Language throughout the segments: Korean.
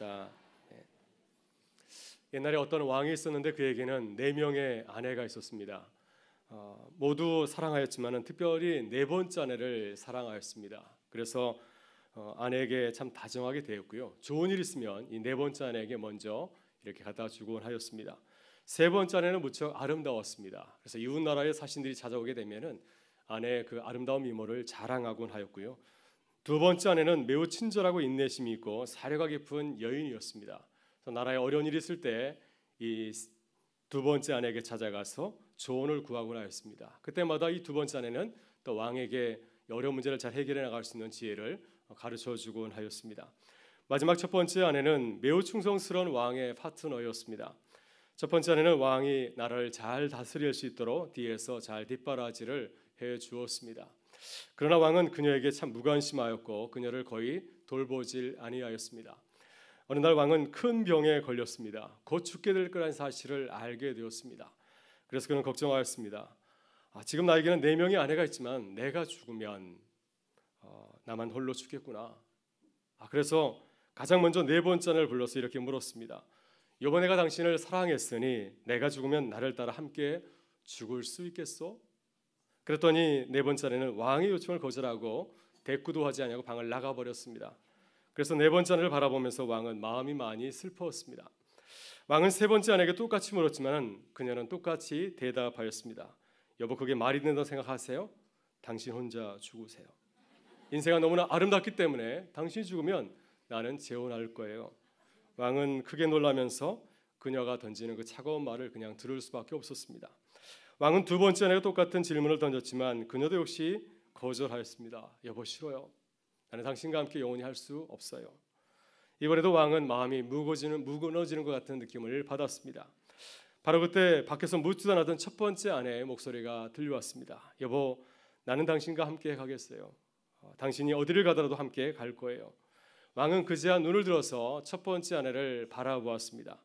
기도합시다. 네. 옛날에 어떤 왕이 있었는데 그에게는 4명의 아내가 있었습니다. 모두 사랑하였지만 특별히 4번째 아내를 사랑하였습니다. 그래서 아내에게 참 다정하게 대했고요. 좋은 일 있으면 이 4번째 아내에게 먼저 이렇게 갖다 주곤 하였습니다. 3번째 아내는 무척 아름다웠습니다. 그래서 이웃 나라의 사신들이 찾아오게 되면은 아내의 그 아름다운 미모를 자랑하곤 하였고요. 2번째 아내는 매우 친절하고 인내심이 있고 사려가 깊은 여인이었습니다. 그래서 나라에 어려운 일이 있을 때 이 2번째 아내에게 찾아가서 조언을 구하곤 하였습니다. 그때마다 이 2번째 아내는 또 왕에게 어려운 문제를 잘 해결해 나갈 수 있는 지혜를 가르쳐 주곤 하였습니다. 마지막 첫 번째 아내는 매우 충성스러운 왕의 파트너였습니다. 첫 번째 아내는 왕이 나라를 잘 다스릴 수 있도록 뒤에서 잘 뒷바라지를 해 주었습니다. 그러나 왕은 그녀에게 참 무관심하였고 그녀를 거의 돌보질 아니하였습니다. 어느 날 왕은 큰 병에 걸렸습니다. 곧 죽게 될 거라는 사실을 알게 되었습니다. 그래서 그는 걱정하였습니다. 지금 나에게는 4명의 아내가 있지만 내가 죽으면 나만 홀로 죽겠구나. 그래서 가장 먼저 4번째 아내를 불러서 이렇게 물었습니다. 여보, 내가 당신을 사랑했으니 내가 죽으면 나를 따라 함께 죽을 수 있겠소? 그랬더니 4번째 아내는 왕의 요청을 거절하고 대꾸도 하지 않고 방을 나가버렸습니다. 그래서 4번째 아내를 바라보면서 왕은 마음이 많이 슬퍼했습니다. 왕은 3번째 아내에게 똑같이 물었지만 그녀는 똑같이 대답하였습니다. 여보, 그게 말이 된다고 생각하세요? 당신 혼자 죽으세요. 인생은 너무나 아름답기 때문에 당신이 죽으면 나는 재혼할 거예요. 왕은 크게 놀라면서 그녀가 던지는 그 차가운 말을 그냥 들을 수밖에 없었습니다. 왕은 2번째 아내가 똑같은 질문을 던졌지만 그녀도 역시 거절하였습니다. 여보, 싫어요. 나는 당신과 함께 영원히 할 수 없어요. 이번에도 왕은 마음이 무너지는 것 같은 느낌을 받았습니다. 바로 그때 밖에서 묻지도 않았던 첫 번째 아내의 목소리가 들려왔습니다. 여보, 나는 당신과 함께 가겠어요. 당신이 어디를 가더라도 함께 갈 거예요. 왕은 그제야 눈을 들어서 첫 번째 아내를 바라보았습니다.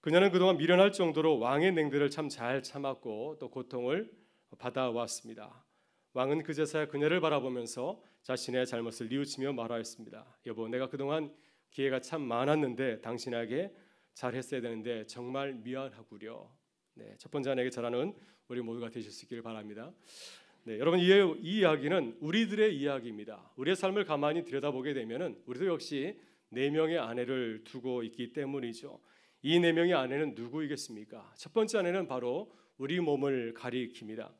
그녀는 그동안 미련할 정도로 왕의 냉대를 참 잘 참았고 또 고통을 받아왔습니다. 왕은 그제서야 그녀를 바라보면서 자신의 잘못을 뉘우치며 말하였습니다. 여보, 내가 그동안 기회가 참 많았는데 당신에게 잘했어야 되는데 정말 미안하구려. 첫 번째 아내에게 잘하는 우리 모두가 되실 수 있기를 바랍니다. 여러분, 이 이야기는 우리들의 이야기입니다. 우리의 삶을 가만히 들여다보게 되면 우리도 역시 4명의 아내를 두고 있기 때문이죠. 이 4명의 아내는 누구이겠습니까? 첫 번째 아내는 바로 우리 몸을 가리킵니다.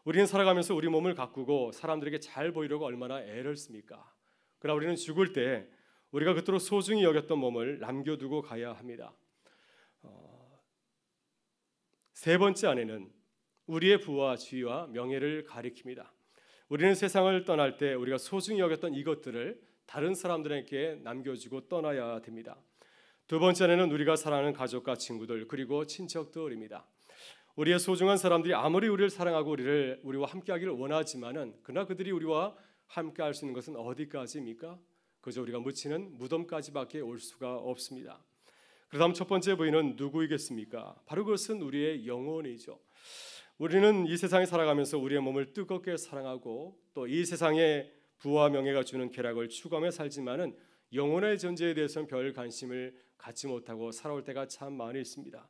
우리는 살아가면서 우리 몸을 가꾸고 사람들에게 잘 보이려고 얼마나 애를 씁니까? 그러나 우리는 죽을 때 우리가 그토록 소중히 여겼던 몸을 남겨두고 가야 합니다. 3번째 아내는 우리의 부와 지위와 명예를 가리킵니다. 우리는 세상을 떠날 때 우리가 소중히 여겼던 이것들을 다른 사람들에게 남겨주고 떠나야 됩니다. 2번째 아내는 우리가 사랑하는 가족과 친구들 그리고 친척들입니다. 우리의 소중한 사람들이 아무리 우리를 사랑하고 우리와 함께하기를 원하지만은 그러나 그들이 우리와 함께할 수 있는 것은 어디까지입니까? 그저 우리가 묻히는 무덤까지밖에 올 수가 없습니다. 그다음 첫 번째 부인은 누구이겠습니까? 바로 그것은 우리의 영혼이죠. 우리는 이 세상에 살아가면서 우리의 몸을 뜨겁게 사랑하고 또 이 세상의 부와 명예가 주는 쾌락을 추구하며 살지만은 영혼의 존재에 대해서는 별 관심을 갖지 못하고 살아올 때가 참 많이 있습니다.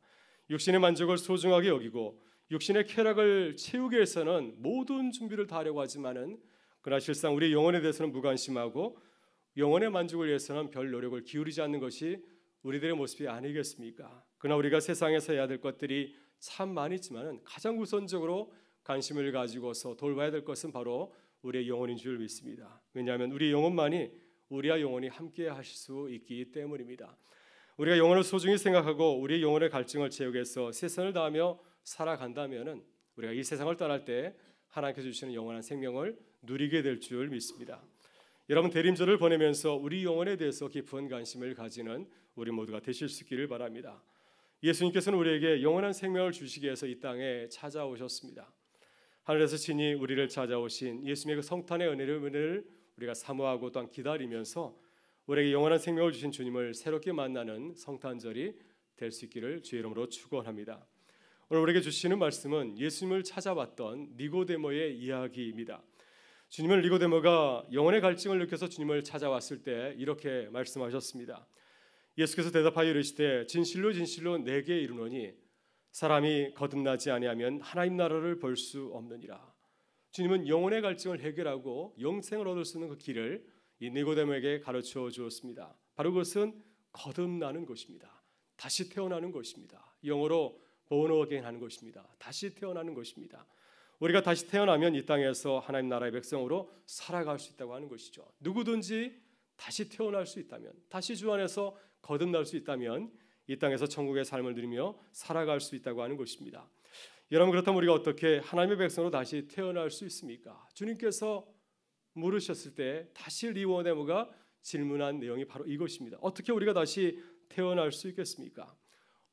육신의 만족을 소중하게 여기고 육신의 쾌락을 채우기 위해서는 모든 준비를 다 하려고 하지만은 그러나 실상 우리 영혼에 대해서는 무관심하고 영혼의 만족을 위해서는 별 노력을 기울이지 않는 것이 우리들의 모습이 아니겠습니까? 그러나 우리가 세상에서 해야 될 것들이 참 많이 있지만은 가장 우선적으로 관심을 가지고서 돌봐야 될 것은 바로 우리의 영혼인 줄 믿습니다. 왜냐하면 우리 영혼만이 우리와 영혼이 함께 하실 수 있기 때문입니다. 우리가 영혼을 소중히 생각하고 우리의 영혼의 갈증을 채우기 위해서 최선을 다하며 살아간다면은 우리가 이 세상을 떠날 때 하나님께서 주시는 영원한 생명을 누리게 될 줄 믿습니다. 여러분, 대림절을 보내면서 우리 영혼에 대해서 깊은 관심을 가지는 우리 모두가 되실 수 있기를 바랍니다. 예수님께서는 우리에게 영원한 생명을 주시기 위해서 이 땅에 찾아오셨습니다. 하늘에서 친히 우리를 찾아오신 예수님의 그 성탄의 은혜를 우리가 사모하고 또한 기다리면서 우리에게 영원한 생명을 주신 주님을 새롭게 만나는 성탄절이 될 수 있기를 주의 이름으로 축원합니다. 오늘 우리에게 주시는 말씀은 예수님을 찾아왔던 니고데모의 이야기입니다. 주님은 니고데모가 영혼의 갈증을 느껴서 주님을 찾아왔을 때 이렇게 말씀하셨습니다. 예수께서 대답하여 이르시되 진실로 진실로 내게 이르노니 사람이 거듭나지 아니하면 하나님 나라를 볼 수 없느니라. 주님은 영혼의 갈증을 해결하고 영생을 얻을 수 있는 그 길을 이 니고데모에게 가르쳐 주었습니다. 바로 그것은 거듭나는 것입니다. 다시 태어나는 것입니다. 영어로 born again 하는 것입니다. 다시 태어나는 것입니다. 우리가 다시 태어나면 이 땅에서 하나님 나라의 백성으로 살아갈 수 있다고 하는 것이죠. 누구든지 다시 태어날 수 있다면, 다시 주 안에서 거듭날 수 있다면 이 땅에서 천국의 삶을 누리며 살아갈 수 있다고 하는 것입니다. 여러분, 그렇다면 우리가 어떻게 하나님의 백성으로 다시 태어날 수 있습니까? 주님께서 물으셨을 때 다시 니고데모가 질문한 내용이 바로 이것입니다. 어떻게 우리가 다시 태어날 수 있겠습니까?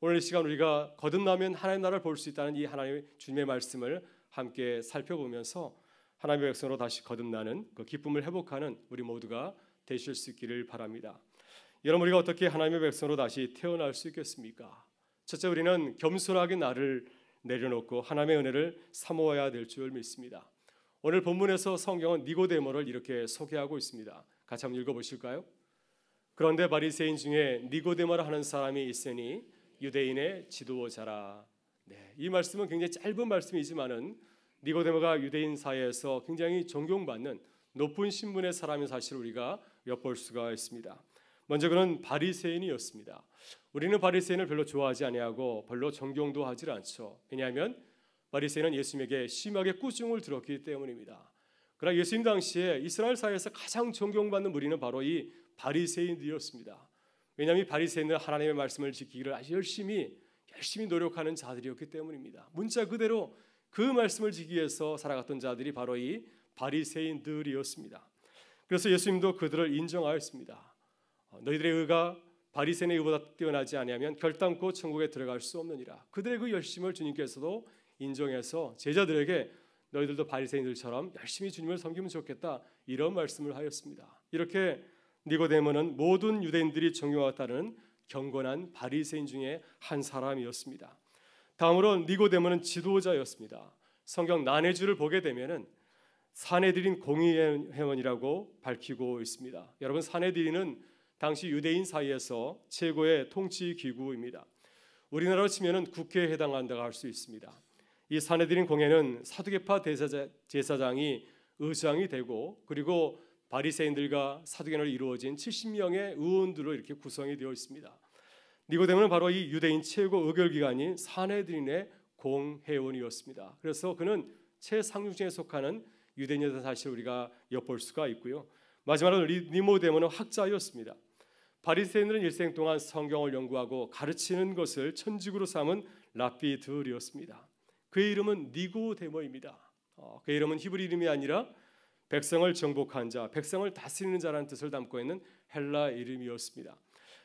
오늘 이 시간 우리가 거듭나면 하나님 나라를 볼 수 있다는 이 하나님의 주님의 말씀을 함께 살펴보면서 하나님의 백성으로 다시 거듭나는 그 기쁨을 회복하는 우리 모두가 되실 수 있기를 바랍니다. 여러분, 우리가 어떻게 하나님의 백성으로 다시 태어날 수 있겠습니까? 첫째, 우리는 겸손하게 나를 내려놓고 하나님의 은혜를 사모해야 될 줄 믿습니다. 오늘 본문에서 성경은 니고데모를 이렇게 소개하고 있습니다. 같이 한번 읽어보실까요? 그런데 바리새인 중에 니고데모라 하는 사람이 있으니 유대인의 지도자라. 네, 이 말씀은 굉장히 짧은 말씀이지만은 니고데모가 유대인 사회에서 굉장히 존경받는 높은 신분의 사람인 사실을 우리가 엿볼 수가 있습니다. 먼저 그는 바리새인이었습니다. 우리는 바리새인을 별로 좋아하지 아니하고 별로 존경도 하지 않죠. 왜냐하면 바리새인은 예수님에게 심하게 꾸중을 들었기 때문입니다. 그러나 예수님 당시에 이스라엘 사회에서 가장 존경받는 무리는 바로 이 바리새인들이었습니다. 왜냐하면 이 바리새인은 하나님의 말씀을 지키기를 아주 열심히 노력하는 자들이었기 때문입니다. 문자 그대로 그 말씀을 지키기 위해서 살아갔던 자들이 바로 이 바리새인들이었습니다. 그래서 예수님도 그들을 인정하였습니다. 너희들의 의가 바리새인의 의보다 뛰어나지 아니하면 결단코 천국에 들어갈 수 없느니라. 그들의 그 열심을 주님께서도 인정해서 제자들에게 너희들도 바리새인들처럼 열심히 주님을 섬기면 좋겠다, 이런 말씀을 하였습니다. 이렇게 니고데모는 모든 유대인들이 존경하고 따르는 경건한 바리새인 중에 한 사람이었습니다. 다음으로 니고데모는 지도자였습니다. 성경 난해주를 보게 되면은 사내들인 공의회원이라고 밝히고 있습니다. 여러분, 사내들인은 당시 유대인 사이에서 최고의 통치 기구입니다. 우리나라로 치면은 국회에 해당한다고 할 수 있습니다. 이 사내들인 공회는 사두개파 제사장이 의장이 되고, 그리고 바리새인들과 사두개인으로 이루어진 70명의 의원들로 이렇게 구성이 되어 있습니다. 니고데모는 바로 이 유대인 최고 의결기관인 사내들인의 공회원이었습니다. 그래서 그는 최상류층에 속하는 유대인이라는 사실을 우리가 엿볼 수가 있고요. 마지막으로 니고데모는 학자였습니다. 바리새인들은 일생 동안 성경을 연구하고 가르치는 것을 천직으로 삼은 랍비들이었습니다. 그의 이름은 니고데모입니다. 그의 이름은 히브리 이름이 아니라 백성을 정복한 자, 백성을 다스리는 자라는 뜻을 담고 있는 헬라 이름이었습니다.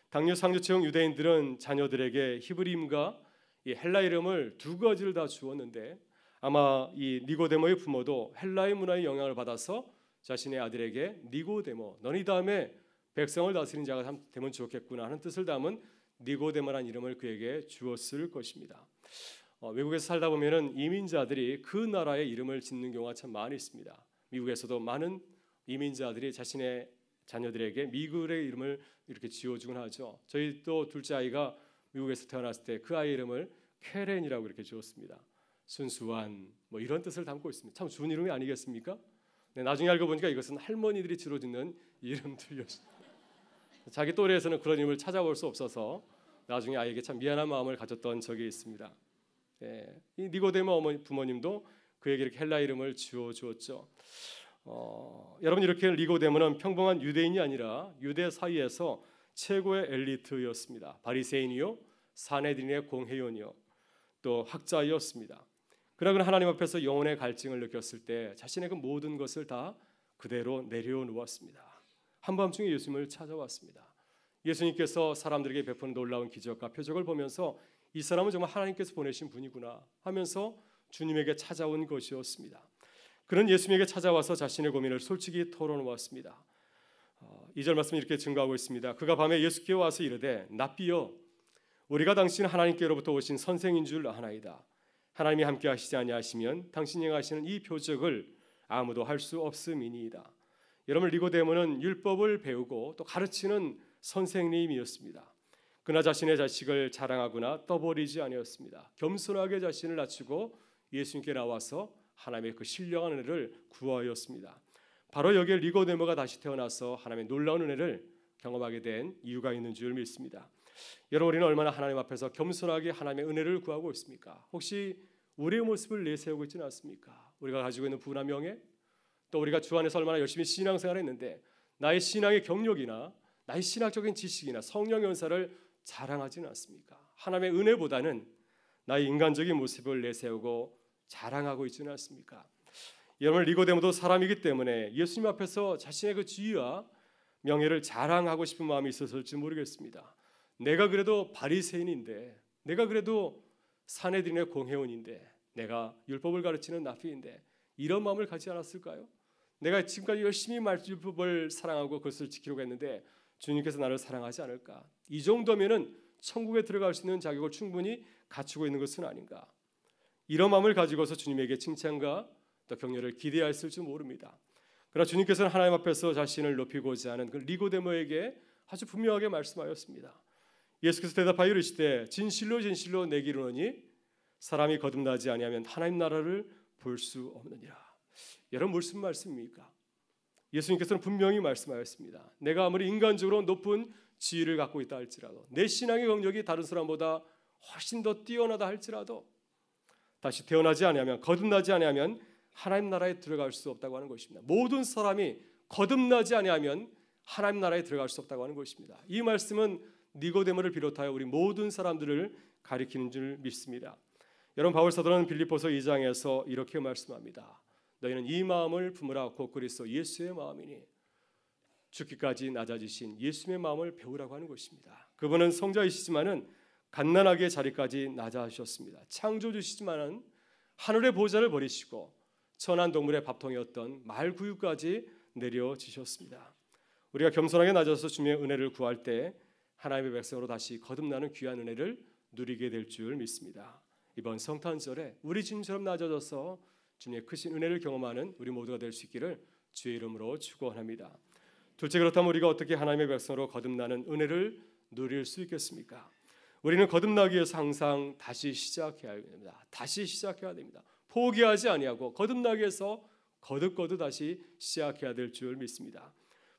당뇨 상류층 유대인들은 자녀들에게 히브리 이름과 이 헬라 이름을 두 가지를 다 주었는데, 아마 이 니고데모의 부모도 헬라의 문화의 영향을 받아서 자신의 아들에게 니고데모, 너니 다음에 백성을 다스리는 자가 되면 좋겠구나 하는 뜻을 담은 니고데모라는 이름을 그에게 주었을 것입니다. 외국에서 살다 보면은 이민자들이 그 나라의 이름을 짓는 경우가 참 많이 있습니다. 미국에서도 많은 이민자들이 자신의 자녀들에게 미국의 이름을 이렇게 지어주곤 하죠. 저희 또 둘째 아이가 미국에서 태어났을 때 그 아이 이름을 케렌이라고 이렇게 지었습니다. 순수한 뭐 이런 뜻을 담고 있습니다. 참 좋은 이름이 아니겠습니까? 네, 나중에 알고 보니까 이것은 할머니들이 지어주는 이름들이었습니다. 자기 또래에서는 그런 이름을 찾아볼 수 없어서 나중에 아이에게 참 미안한 마음을 가졌던 적이 있습니다. 네, 이 니고데모 부모님도 그에게 이렇게 헬라 이름을 지어주었죠. 여러분, 이렇게 니고데모는 평범한 유대인이 아니라 유대 사이에서 최고의 엘리트였습니다. 바리새인이요, 사내들인의 공회원이요, 또 학자였습니다. 그러나 하나님 앞에서 영혼의 갈증을 느꼈을 때 자신의 그 모든 것을 다 그대로 내려놓았습니다. 한밤중에 예수님을 찾아왔습니다. 예수님께서 사람들에게 베푸는 놀라운 기적과 표적을 보면서 이 사람은 정말 하나님께서 보내신 분이구나 하면서 주님에게 찾아온 것이었습니다. 그는 예수님에게 찾아와서 자신의 고민을 솔직히 털어놓았습니다. 2절 말씀이 이렇게 증거하고 있습니다. 그가 밤에 예수께 와서 이르되 랍비여, 우리가 당신 하나님께로부터 오신 선생인 줄 아나이다. 하나님이 함께 하시지 아니하시면 당신이 행하시는 이 표적을 아무도 할 수 없음이니이다. 여러분, 니고데모는 율법을 배우고 또 가르치는 선생님이었습니다. 그나 자신의 자식을 자랑하거나 떠버리지 아니었습니다. 겸손하게 자신을 낮추고 예수님께 나와서 하나님의 그 신령한 은혜를 구하였습니다. 바로 여기에 니고데모가 다시 태어나서 하나님의 놀라운 은혜를 경험하게 된 이유가 있는 줄 믿습니다. 여러분, 우리는 얼마나 하나님 앞에서 겸손하게 하나님의 은혜를 구하고 있습니까? 혹시 우리의 모습을 내세우고 있지는 않습니까? 우리가 가지고 있는 부나 명예, 또 우리가 주 안에서 얼마나 열심히 신앙생활을 했는데 나의 신앙의 경력이나 나의 신학적인 지식이나 성령 연사를 자랑하지는 않습니까? 하나님의 은혜보다는 나의 인간적인 모습을 내세우고 자랑하고 있지는 않습니까? 여러분, 니고데모도 사람이기 때문에 예수님 앞에서 자신의 그 지위와 명예를 자랑하고 싶은 마음이 있었을지 모르겠습니다. 내가 그래도 바리새인인데, 내가 그래도 산헤드린의 공회원인데, 내가 율법을 가르치는 랍비인데 이런 마음을 가지지 않았을까요? 내가 지금까지 열심히 율법을 사랑하고 그것을 지키려고 했는데 주님께서 나를 사랑하지 않을까? 이 정도면은 천국에 들어갈 수 있는 자격을 충분히 갖추고 있는 것은 아닌가? 이런 마음을 가지고서 주님에게 칭찬과 또 격려를 기대했을지 모릅니다. 그러나 주님께서는 하나님 앞에서 자신을 높이고자 하는 그 니고데모에게 아주 분명하게 말씀하였습니다. 예수께서 대답하여 이르시되 진실로 진실로 내게 이르노니 사람이 거듭나지 아니하면 하나님 나라를 볼 수 없느니라. 여러분, 무슨 말씀입니까? 예수님께서는 분명히 말씀하였습니다. 내가 아무리 인간적으로 높은 지위를 갖고 있다 할지라도, 내 신앙의 경력이 다른 사람보다 훨씬 더 뛰어나다 할지라도 다시 태어나지 아니하면, 거듭나지 아니하면 하나님 나라에 들어갈 수 없다고 하는 것입니다. 모든 사람이 거듭나지 아니하면 하나님 나라에 들어갈 수 없다고 하는 것입니다. 이 말씀은 니고데모를 비롯하여 우리 모든 사람들을 가리키는 줄 믿습니다. 여러분, 바울 사도는 빌립보서 2장에서 이렇게 말씀합니다. 너희는 이 마음을 품으라. 곧 그리스도 예수의 마음이니, 죽기까지 낮아지신 예수님의 마음을 배우라고 하는 것입니다. 그분은 성자이시지만은 갓난아기의 자리까지 낮아지셨습니다. 창조주시지만은 하늘의 보좌를 버리시고 천한 동물의 밥통이었던 말구유까지 내려지셨습니다. 우리가 겸손하게 낮아서 주님의 은혜를 구할 때 하나님의 백성으로 다시 거듭나는 귀한 은혜를 누리게 될 줄 믿습니다. 이번 성탄절에 우리 주님처럼 낮아져서 주님의 크신 은혜를 경험하는 우리 모두가 될 수 있기를 주의 이름으로 축원합니다. 둘째, 그렇다면 우리가 어떻게 하나님의 백성으로 거듭나는 은혜를 누릴 수 있겠습니까? 우리는 거듭나기 위해서 항상 다시 시작해야 됩니다. 다시 시작해야 됩니다. 포기하지 아니하고 거듭나기 위해서 거듭 다시 시작해야 될 줄 믿습니다.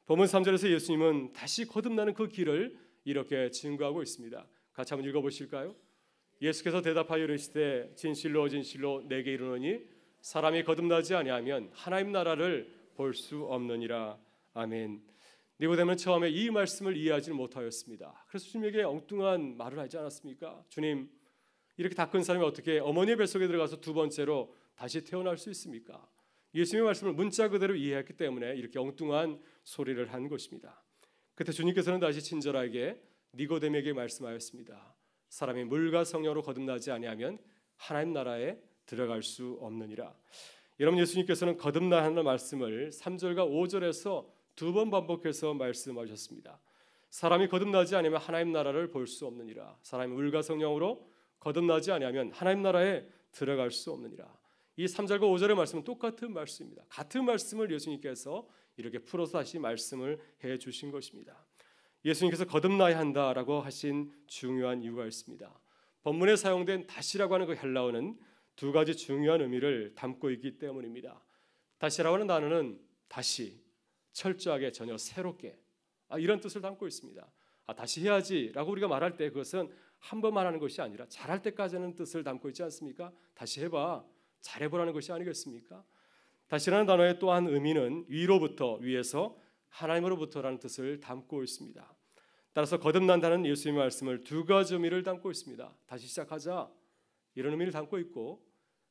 본문 3절에서 예수님은 다시 거듭나는 그 길을 이렇게 증거하고 있습니다. 같이 한번 읽어보실까요? 예수께서 대답하여 이르시되 진실로 진실로 내게 이르노니 사람이 거듭나지 아니하면 하나님 나라를 볼 수 없느니라. 아멘. 니고데모는 처음에 이 말씀을 이해하지 못하였습니다. 그래서 주님에게 엉뚱한 말을 하지 않았습니까? 주님, 이렇게 다 큰 사람이 어떻게 어머니의 뱃속에 들어가서 두 번째로 다시 태어날 수 있습니까? 예수님의 말씀을 문자 그대로 이해했기 때문에 이렇게 엉뚱한 소리를 한 것입니다. 그때 주님께서는 다시 친절하게 니고데모에게 말씀하였습니다. 사람이 물과 성령으로 거듭나지 아니하면 하나님 나라에 들어갈 수 없느니라. 여러분, 예수님께서는 거듭나는 말씀을 3절과 5절에서 두 번 반복해서 말씀하셨습니다. 사람이 거듭나지 아니하면 하나님 나라를 볼 수 없느니라. 사람이 물과 성령으로 거듭나지 아니하면 하나님 나라에 들어갈 수 없느니라. 이 3절과 5절의 말씀은 똑같은 말씀입니다. 같은 말씀을 예수님께서 이렇게 풀어서 다시 말씀을 해 주신 것입니다. 예수님께서 거듭나야 한다라고 하신 중요한 이유가 있습니다. 본문에 사용된 다시라고 하는 그 헬라어는 두 가지 중요한 의미를 담고 있기 때문입니다. 다시라고 하는 단어는 다시, 철저하게, 전혀 새롭게, 이런 뜻을 담고 있습니다. 다시 해야지라고 우리가 말할 때 그것은 한 번만 하는 것이 아니라 잘할 때까지는 뜻을 담고 있지 않습니까? 다시 해봐, 잘해보라는 것이 아니겠습니까? 다시라는 단어의 또한 의미는 위로부터, 위에서, 하나님으로부터라는 뜻을 담고 있습니다. 따라서 거듭난다는 예수님의 말씀을 두 가지 의미를 담고 있습니다. 다시 시작하자, 이런 의미를 담고 있고,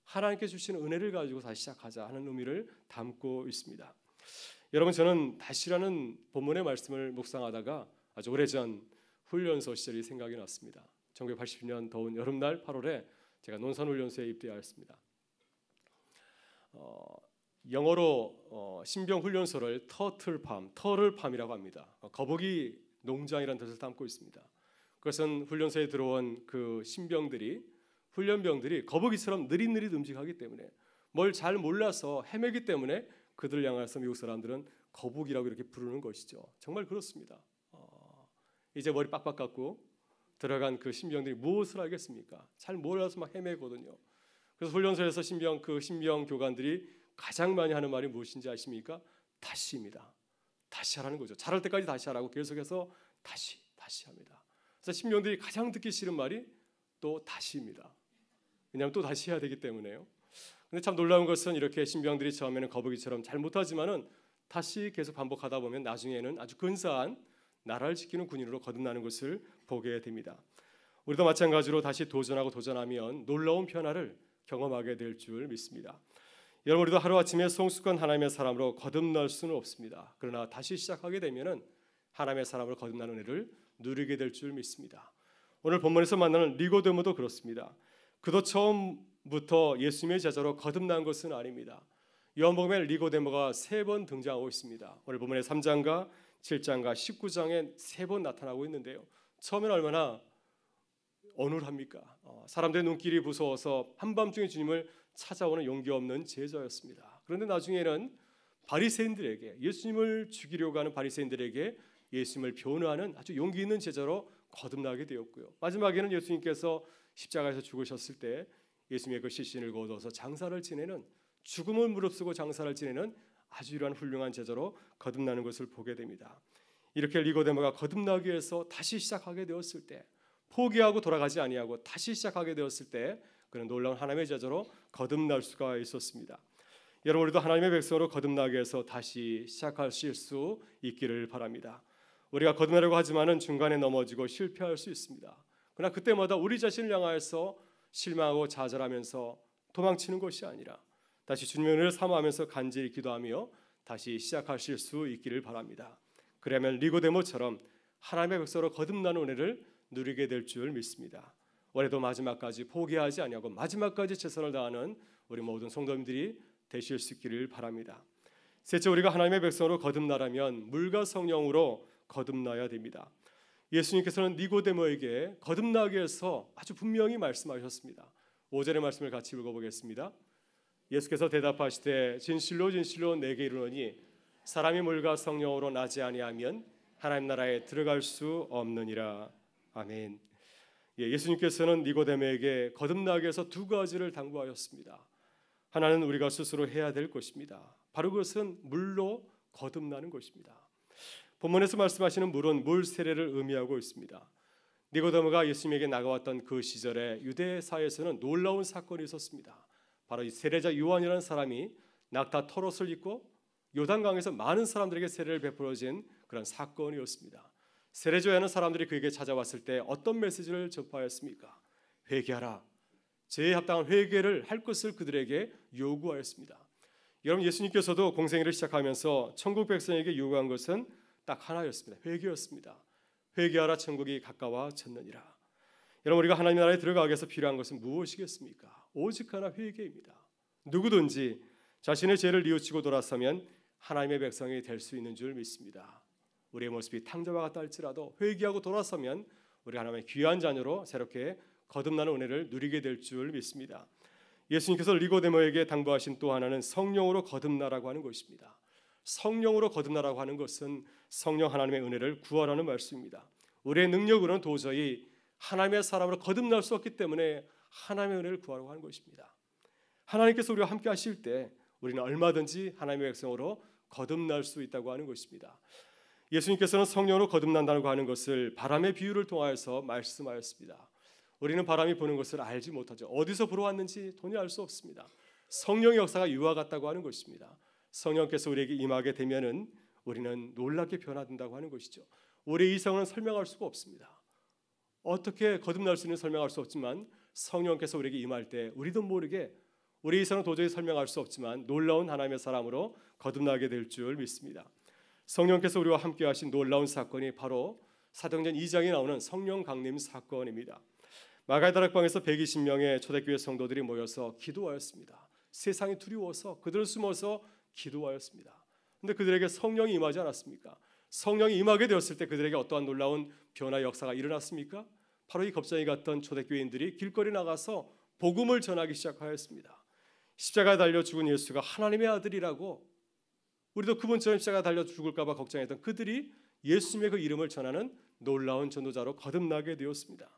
하나님께 주시는 은혜를 가지고 다시 시작하자 하는 의미를 담고 있습니다. 여러분, 저는 다시라는 본문의 말씀을 묵상하다가 아주 오래전 훈련소 시절이 생각이 났습니다. 1980년 더운 여름날 8월에 제가 논산훈련소에 입대하였습니다. 영어로 신병훈련소를 터틀팜이라고 합니다. 거북이 농장이라는 뜻을 담고 있습니다. 그것은 훈련소에 들어온 그 신병들이, 훈련병들이 거북이처럼 느릿느릿 움직이기 때문에, 뭘 잘 몰라서 헤매기 때문에 그들을 향해서 미국 사람들은 거북이라고 이렇게 부르는 것이죠. 정말 그렇습니다. 이제 머리 빡빡 깎고 들어간 그 신병들이 무엇을 알겠습니까? 잘 몰라서 막 헤매거든요. 그래서 훈련소에서 신병 교관들이 가장 많이 하는 말이 무엇인지 아십니까? 다시입니다. 다시 하라는 거죠. 잘할 때까지 다시 하라고 계속해서 다시 합니다. 그래서 신병들이 가장 듣기 싫은 말이 또 다시입니다. 왜냐하면 또 다시 해야 되기 때문에요. 근데 참 놀라운 것은 이렇게 신병들이 처음에는 거북이처럼 잘 못하지만은 다시 계속 반복하다 보면 나중에는 아주 근사한 나라를 지키는 군인으로 거듭나는 것을 보게 됩니다. 우리도 마찬가지로 다시 도전하면 놀라운 변화를 경험하게 될 줄 믿습니다. 여러분, 우리도 하루아침에 성숙한 하나님의 사람으로 거듭날 수는 없습니다. 그러나 다시 시작하게 되면은 하나님의 사람으로 거듭나는 은혜를 누리게 될 줄 믿습니다. 오늘 본문에서 만나는 니고데모도 그렇습니다. 그도 처음부터 예수님의 제자로 거듭난 것은 아닙니다. 요한복음에 니고데모가 3번 등장하고 있습니다. 오늘 본문의 3장과 7장과 19장에 3번 나타나고 있는데요. 처음에는 얼마나 어눌합니까? 사람들의 눈길이 무서워서 한밤중에 주님을 찾아오는 용기 없는 제자였습니다. 그런데 나중에는 바리새인들에게, 예수님을 죽이려고 하는 바리새인들에게 예수님을 변호하는 아주 용기 있는 제자로 거듭나게 되었고요. 마지막에는 예수님께서 십자가에서 죽으셨을 때 예수님의 그 시신을 거두어서 장사를 지내는, 죽음을 무릅쓰고 장사를 지내는 아주 이러한 훌륭한 제자로 거듭나는 것을 보게 됩니다. 이렇게 니고데모가 거듭나기 위해서 다시 시작하게 되었을 때, 포기하고 돌아가지 아니하고 다시 시작하게 되었을 때 그는 놀라운 하나님의 제자로 거듭날 수가 있었습니다. 여러분, 우리도 하나님의 백성으로 거듭나기 위해서 다시 시작하실 수 있기를 바랍니다. 우리가 거듭나려고 하지만은 중간에 넘어지고 실패할 수 있습니다. 그러나 그때마다 우리 자신을 향하여서 실망하고 좌절하면서 도망치는 것이 아니라 다시 주님의 은혜를 사모하면서 간절히 기도하며 다시 시작하실 수 있기를 바랍니다. 그러면 니고데모처럼 하나님의 백성으로 거듭나는 은혜를 누리게 될 줄 믿습니다. 올해도 마지막까지 포기하지 아니하고 마지막까지 최선을 다하는 우리 모든 성도님들이 되실 수 있기를 바랍니다. 셋째, 우리가 하나님의 백성으로 거듭나려면 물과 성령으로 거듭나야 됩니다. 예수님께서는 니고데모에게 거듭나기 위해서 아주 분명히 말씀하셨습니다. 5절의 말씀을 같이 읽어보겠습니다. 예수께서 대답하시되 진실로 진실로 내게 이르노니 사람이 물과 성령으로 나지 아니하면 하나님 나라에 들어갈 수 없느니라. 아멘. 예수님께서는 니고데모에게 거듭나기 위해서 2가지를 당부하셨습니다. 하나는 우리가 스스로 해야 될 것입니다. 바로 그것은 물로 거듭나는 것입니다. 본문에서 말씀하시는 물은 물 세례를 의미하고 있습니다. 니고데모가 예수님에게 나가왔던 그 시절에 유대 사회에서는 놀라운 사건이 있었습니다. 바로 이 세례자 요한이라는 사람이 낙타 털옷을 입고 요단강에서 많은 사람들에게 세례를 베풀어진 그런 사건이었습니다. 세례줘야 하는 사람들이 그에게 찾아왔을 때 어떤 메시지를 접하였습니까? 회개하라. 죄에 합당한 회개를 할 것을 그들에게 요구하였습니다. 여러분, 예수님께서도 공생애를 시작하면서 천국 백성에게 요구한 것은 딱 하나였습니다. 회개였습니다. 회개하라, 천국이 가까워졌느니라. 여러분, 우리가 하나님 나라에 들어가기 위해서 필요한 것은 무엇이겠습니까? 오직 하나, 회개입니다. 누구든지 자신의 죄를 뉘우치고 돌아서면 하나님의 백성이 될 수 있는 줄 믿습니다. 우리의 모습이 탕자와 같다 할지라도 회개하고 돌아서면 우리 하나님의 귀한 자녀로 새롭게 거듭나는 은혜를 누리게 될 줄 믿습니다. 예수님께서 니고데모에게 당부하신 또 하나는 성령으로 거듭나라고 하는 것입니다. 성령으로 거듭나라고 하는 것은 성령 하나님의 은혜를 구하라는 말씀입니다. 우리의 능력으로는 도저히 하나님의 사람으로 거듭날 수 없기 때문에 하나님의 은혜를 구하라고 하는 것입니다. 하나님께서 우리와 함께 하실 때 우리는 얼마든지 하나님의 백성으로 거듭날 수 있다고 하는 것입니다. 예수님께서는 성령으로 거듭난다고 하는 것을 바람의 비유를 통하여서 말씀하였습니다. 우리는 바람이 부는 것을 알지 못하죠. 어디서 불어왔는지 도저히 알 수 없습니다. 성령의 역사가 이와 같다고 하는 것입니다. 성령께서 우리에게 임하게 되면은 우리는 놀랍게 변화된다고 하는 것이죠. 우리의 이성은 설명할 수가 없습니다. 어떻게 거듭날 수 있는 설명할 수 없지만 성령께서 우리에게 임할 때 우리도 모르게 우리 이성은 도저히 설명할 수 없지만 놀라운 하나님의 사람으로 거듭나게 될 줄 믿습니다. 성령께서 우리와 함께 하신 놀라운 사건이 바로 사도행전 2장에 나오는 성령 강림 사건입니다. 마가의 다락방에서 120명의 초대교회 성도들이 모여서 기도하였습니다. 세상이 두려워서 그들은 숨어서 기도하였습니다. 그런데 그들에게 성령이 임하지 않았습니까? 성령이 임하게 되었을 때 그들에게 어떠한 놀라운 변화 역사가 일어났습니까? 바로 이 겁쟁이 같던 초대교인들이 길거리 나가서 복음을 전하기 시작하였습니다. 십자가에 달려 죽은 예수가 하나님의 아들이라고, 우리도 그분처럼 십자가에 달려 죽을까 봐 걱정했던 그들이 예수님의 그 이름을 전하는 놀라운 전도자로 거듭나게 되었습니다.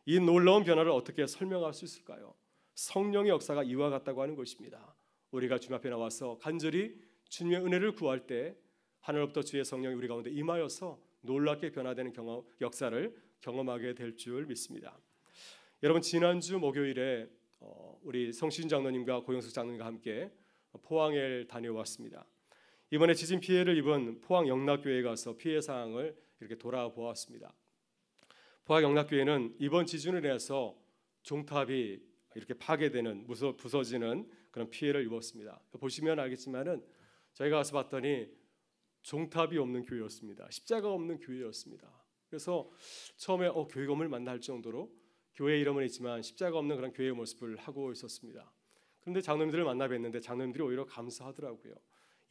이 놀라운 변화를 어떻게 설명할 수 있을까요? 성령의 역사가 이와 같다고 하는 것입니다. 우리가 주님 앞에 나와서 간절히 주님의 은혜를 구할 때 하늘로부터 주의 성령이 우리 가운데 임하여서 놀랍게 변화되는 역사를 경험하게 될 줄 믿습니다. 여러분, 지난주 목요일에 우리 성신 장로님과 고영숙 장로님과 함께 포항에 다녀왔습니다. 이번에 지진 피해를 입은 포항 영락교회에 가서 피해 상황을 이렇게 돌아보았습니다. 포항 영락교회는 이번 지진으로 인해서 종탑이 이렇게 파괴되는, 부서지는 그런 피해를 입었습니다. 보시면 알겠지만은 저희가 가서 봤더니 종탑이 없는 교회였습니다. 십자가 없는 교회였습니다. 그래서 처음에 교회 건물 맞나 할 정도로 교회 이름은 있지만 십자가 없는 그런 교회의 모습을 하고 있었습니다. 그런데 장로님들을 만나 뵀는데 장로님들이 오히려 감사하더라고요.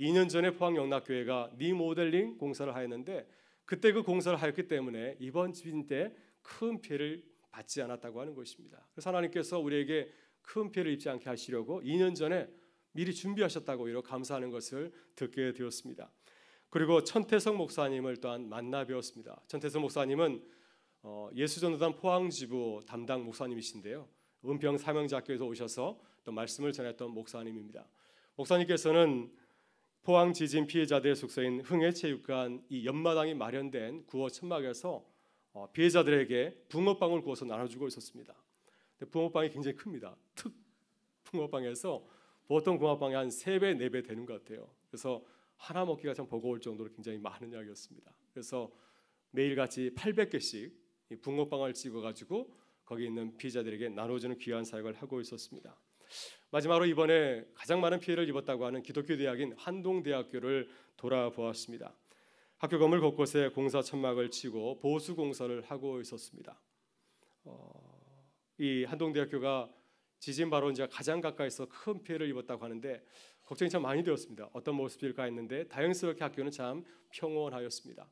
2년 전에 포항 영락교회가 리모델링 공사를 하였는데 그때 그 공사를 하였기 때문에 이번 지진 때 큰 피해를 받지 않았다고 하는 것입니다. 그래서 하나님께서 우리에게 큰 피해를 입지 않게 하시려고 2년 전에 미리 준비하셨다고 오히려 감사하는 것을 듣게 되었습니다. 그리고 천태성 목사님을 또한 만나 뵈었습니다. 천태성 목사님은 예수전도단 포항지부 담당 목사님이신데요. 은평 사명자교에서 오셔서 또 말씀을 전했던 목사님입니다. 목사님께서는 포항 지진 피해자들의 숙소인 흥해체육관 이 옆마당이 마련된 구호 천막에서 피해자들에게 붕어빵을 구워서 나눠주고 있었습니다. 붕어빵이 굉장히 큽니다. 붕어빵에서 보통 붕어빵이 한 3배, 4배 되는 것 같아요. 그래서 하나 먹기가 참 버거울 정도로 굉장히 많은 양이었습니다. 그래서 매일같이 800개씩 붕어빵을 찍어가지고 거기 있는 피해자들에게 나눠주는 귀한 사역을 하고 있었습니다. 마지막으로 이번에 가장 많은 피해를 입었다고 하는 기독교 대학인 한동대학교를 돌아보았습니다. 학교 건물 곳곳에 공사 천막을 치고 보수 공사를 하고 있었습니다. 이 한동대학교가 지진 바로 이제 가장 가까이서 큰 피해를 입었다고 하는데 걱정이 참 많이 되었습니다. 어떤 모습일까 했는데 다행스럽게 학교는 참 평온하였습니다.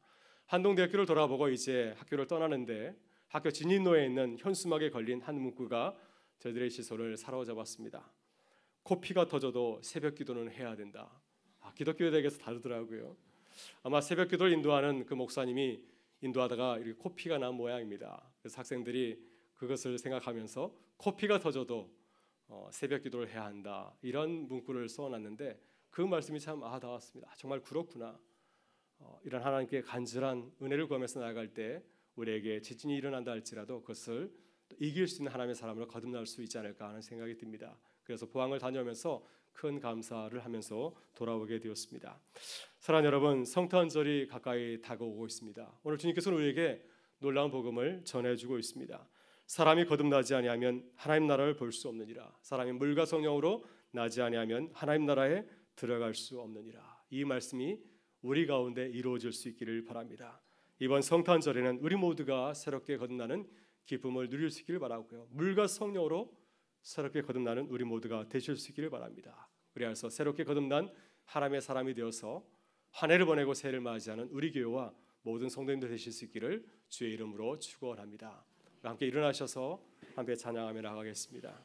한동대학교를 돌아보고 이제 학교를 떠나는데 학교 진입로에 있는 현수막에 걸린 한 문구가 저희들의 시선을 사로잡았습니다. 코피가 터져도 새벽 기도는 해야 된다. 기독교 대학에서 다르더라고요. 아마 새벽 기도를 인도하는 그 목사님이 인도하다가 이렇게 코피가 난 모양입니다. 그래서 학생들이 그것을 생각하면서 코피가 터져도 새벽 기도를 해야 한다. 이런 문구를 써놨는데 그 말씀이 참 닿았습니다. 정말 그렇구나. 이런 하나님께 간절한 은혜를 구하면서 나아갈 때 우리에게 지진이 일어난다 할지라도 그것을 이길 수 있는 하나님의 사람으로 거듭날 수 있지 않을까 하는 생각이 듭니다. 그래서 포항을 다녀오면서 큰 감사를 하면서 돌아오게 되었습니다. 사랑하는 여러분, 성탄절이 가까이 다가오고 있습니다. 오늘 주님께서는 우리에게 놀라운 복음을 전해주고 있습니다. 사람이 거듭나지 아니하면 하나님 나라를 볼 수 없느니라. 사람이 물과 성령으로 나지 아니하면 하나님 나라에 들어갈 수 없느니라. 이 말씀이 우리 가운데 이루어질 수 있기를 바랍니다. 이번 성탄절에는 우리 모두가 새롭게 거듭나는 기쁨을 누릴 수 있기를 바라고요. 물과 성령으로 새롭게 거듭나는 우리 모두가 되실 수 있기를 바랍니다. 그래서 새롭게 거듭난 하나님의 사람이 되어서 한 해를 보내고 새해를 맞이하는 우리 교회와 모든 성도님들 되실 수 있기를 주의 이름으로 축원합니다. 함께 일어나셔서 함께 찬양하며 나가겠습니다.